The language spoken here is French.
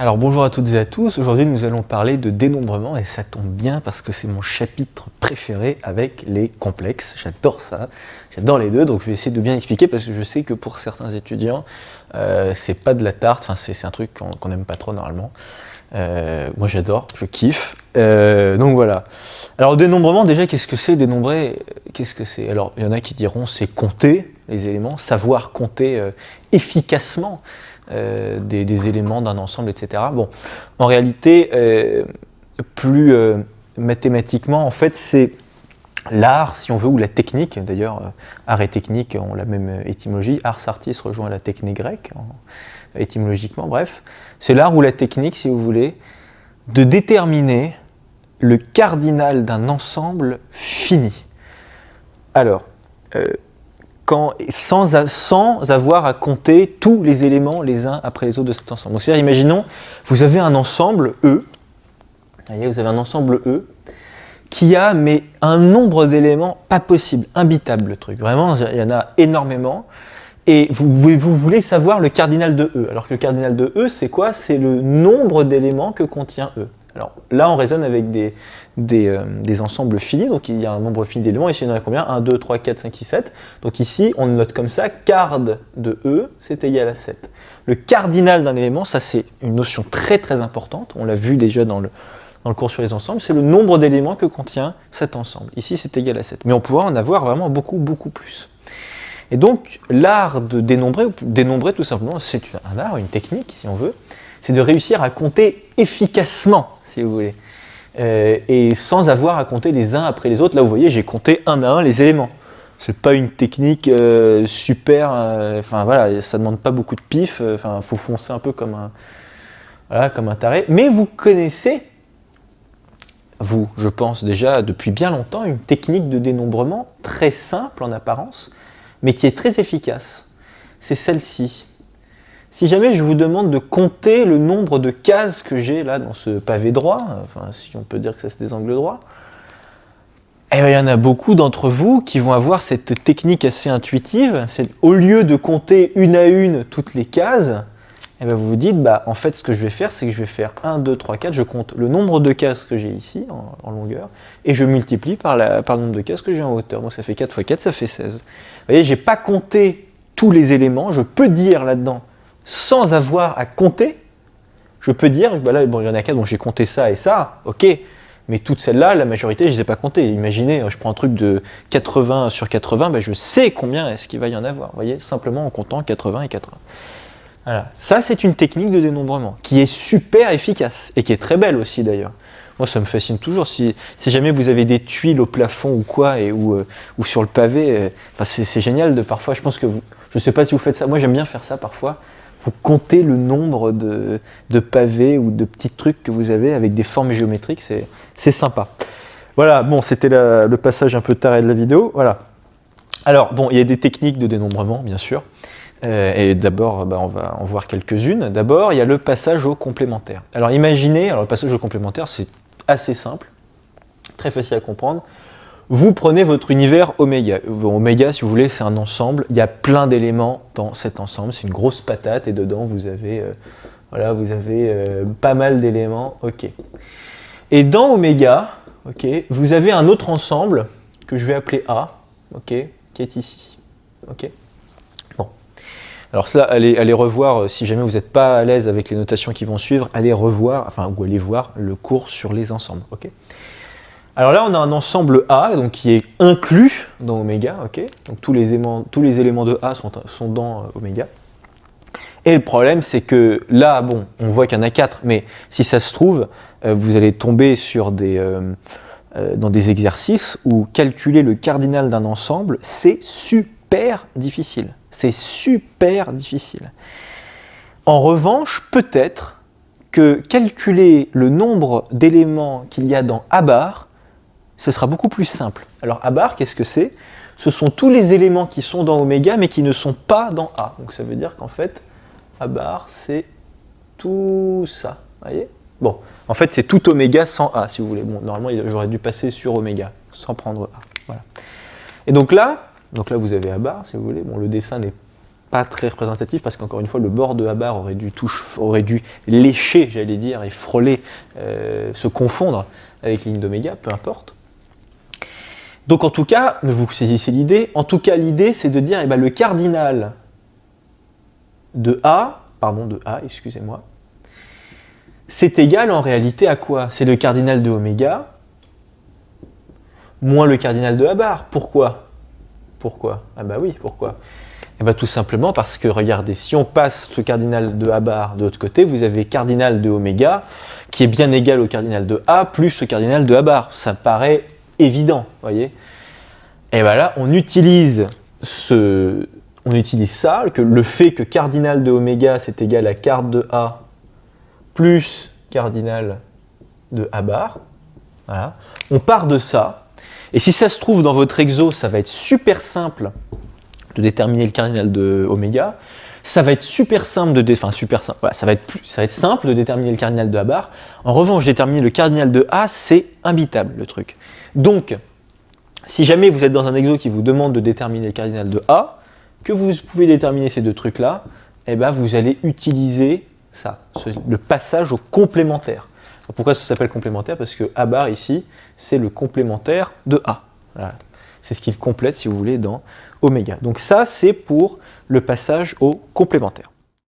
Alors bonjour à toutes et à tous, aujourd'hui nous allons parler de dénombrement et ça tombe bien parce que c'est mon chapitre préféré avec les complexes, j'adore ça, j'adore les deux, donc je vais essayer de bien expliquer parce que je sais que pour certains étudiants c'est pas de la tarte, enfin c'est un truc qu'on n'aime pas trop normalement. Moi j'adore, je kiffe, donc voilà. Alors dénombrement déjà qu'est-ce que c'est dénombrer? Qu'est-ce que c'est? Alors il y en a qui diront c'est compter les éléments, savoir compter efficacement des éléments d'un ensemble, etc. Bon, en réalité, plus mathématiquement, en fait, c'est l'art, si on veut, ou la technique. D'ailleurs, art et technique ont la même étymologie. Ars artis rejoint la technique grecque, étymologiquement, bref. C'est l'art ou la technique, si vous voulez, de déterminer le cardinal d'un ensemble fini. Alors, sans avoir à compter tous les éléments les uns après les autres de cet ensemble. Donc, c'est-à-dire, imaginons, vous avez un ensemble E, vous avez un ensemble E, qui a mais un nombre d'éléments pas possible, imbitable le truc. Vraiment, il y en a énormément. Et vous voulez savoir le cardinal de E. Alors que le cardinal de E, c'est quoi? C'est le nombre d'éléments que contient E. Alors là, on raisonne avec des ensembles finis, donc il y a un nombre fini d'éléments, ici il y en a combien? 1, 2, 3, 4, 5, 6, 7. Donc ici, on note comme ça, card de E, c'est égal à 7. Le cardinal d'un élément, ça c'est une notion très très importante, on l'a vu déjà dans le cours sur les ensembles, c'est le nombre d'éléments que contient cet ensemble. Ici, c'est égal à 7. Mais on pourra en avoir vraiment beaucoup, beaucoup plus. Et donc, l'art de dénombrer tout simplement, c'est un art, une technique, si on veut, c'est de réussir à compter efficacement, si vous voulez, et sans avoir à compter les uns après les autres. Là, vous voyez, j'ai compté un à un les éléments. C'est pas une technique super, enfin voilà, ça demande pas beaucoup de pif, enfin, faut foncer un peu comme un taré. Mais vous connaissez, vous, je pense déjà depuis bien longtemps, une technique de dénombrement très simple en apparence, mais qui est très efficace. C'est celle-ci. Si jamais je vous demande de compter le nombre de cases que j'ai là dans ce pavé droit, enfin si on peut dire que ça c'est des angles droits, eh bien, il y en a beaucoup d'entre vous qui vont avoir cette technique assez intuitive, au lieu de compter une à une toutes les cases, eh bien, vous vous dites, en fait ce que je vais faire, c'est que je vais faire 1, 2, 3, 4, je compte le nombre de cases que j'ai ici en longueur, et je multiplie par le nombre de cases que j'ai en hauteur. Donc ça fait 4 fois 4, ça fait 16. Vous voyez, je n'ai pas compté tous les éléments, je peux dire là-dedans, sans avoir à compter, je peux dire, là, il y en a 4, donc j'ai compté ça et ça, ok, mais toutes celles-là, la majorité, je ne les ai pas comptées. Imaginez, je prends un truc de 80 sur 80, je sais combien est-ce qu'il va y en avoir, vous voyez, simplement en comptant 80 et 80. Voilà. Ça, c'est une technique de dénombrement qui est super efficace et qui est très belle aussi d'ailleurs. Moi, ça me fascine toujours. Si jamais vous avez des tuiles au plafond ou quoi, ou sur le pavé, c'est génial de parfois. Je pense que je ne sais pas si vous faites ça. Moi, j'aime bien faire ça parfois. Vous comptez le nombre de pavés ou de petits trucs que vous avez avec des formes géométriques. C'est sympa. Voilà. Bon, c'était le passage un peu taré de la vidéo. Voilà. Alors, bon, il y a des techniques de dénombrement, bien sûr. Et d'abord, on va en voir quelques-unes. D'abord, il y a le passage au complémentaire. Alors imaginez, le passage au complémentaire, c'est assez simple, très facile à comprendre. Vous prenez votre univers oméga. Oméga, si vous voulez, c'est un ensemble. Il y a plein d'éléments dans cet ensemble. C'est une grosse patate et dedans, vous avez pas mal d'éléments. Ok. Et dans oméga, vous avez un autre ensemble que je vais appeler A, qui est ici. Alors cela, allez revoir, si jamais vous n'êtes pas à l'aise avec les notations qui vont suivre, allez revoir, ou allez voir le cours sur les ensembles. Alors là, on a un ensemble A, donc qui est inclus dans oméga. Donc tous les éléments de A sont dans oméga. Et le problème, c'est que là, on voit qu'il y en a 4, mais si ça se trouve, vous allez tomber dans des exercices où calculer le cardinal d'un ensemble, c'est super difficile. C'est super difficile. En revanche, peut-être que calculer le nombre d'éléments qu'il y a dans A bar, ce sera beaucoup plus simple. Alors A bar, qu'est-ce que c'est? Ce sont tous les éléments qui sont dans oméga mais qui ne sont pas dans A. Donc ça veut dire qu'en fait, A bar, c'est tout ça. Voyez? Bon, en fait, c'est tout oméga sans A, si vous voulez. Bon, normalement, j'aurais dû passer sur oméga, sans prendre A. Voilà. Et donc là, vous avez A bar, si vous voulez. Bon, le dessin n'est pas très représentatif parce qu'encore une fois, le bord de A bar aurait dû lécher, j'allais dire, et frôler, se confondre avec ligne d'oméga, peu importe. Donc en tout cas, vous saisissez l'idée, en tout cas l'idée c'est de dire eh ben, le cardinal de A, excusez-moi, c'est égal en réalité à quoi? C'est le cardinal de oméga moins le cardinal de A bar. Pourquoi? Pourquoi? Ah bah oui, pourquoi? Eh bien tout simplement parce que, regardez, si on passe ce cardinal de A bar de l'autre côté, vous avez cardinal de oméga qui est bien égal au cardinal de A plus le cardinal de A bar. Ça paraît évident, voyez? Et bien là, on utilise ça, que le fait que cardinal de oméga c'est égal à card de A plus cardinal de A bar. Voilà. On part de ça. Et si ça se trouve dans votre exo, ça va être super simple de déterminer le cardinal de oméga. Ça va être super simple ça va être simple de déterminer le cardinal de A bar. En revanche, déterminer le cardinal de A, c'est imbitable le truc. Donc, si jamais vous êtes dans un exo qui vous demande de déterminer le cardinal de A, que vous pouvez déterminer ces deux trucs-là, eh ben vous allez utiliser ça, le passage au complémentaire. Pourquoi ça s'appelle complémentaire? Parce que A bar ici, c'est le complémentaire de A. Voilà. C'est ce qu'il complète, si vous voulez, dans oméga. Donc ça, c'est pour le passage au complémentaire.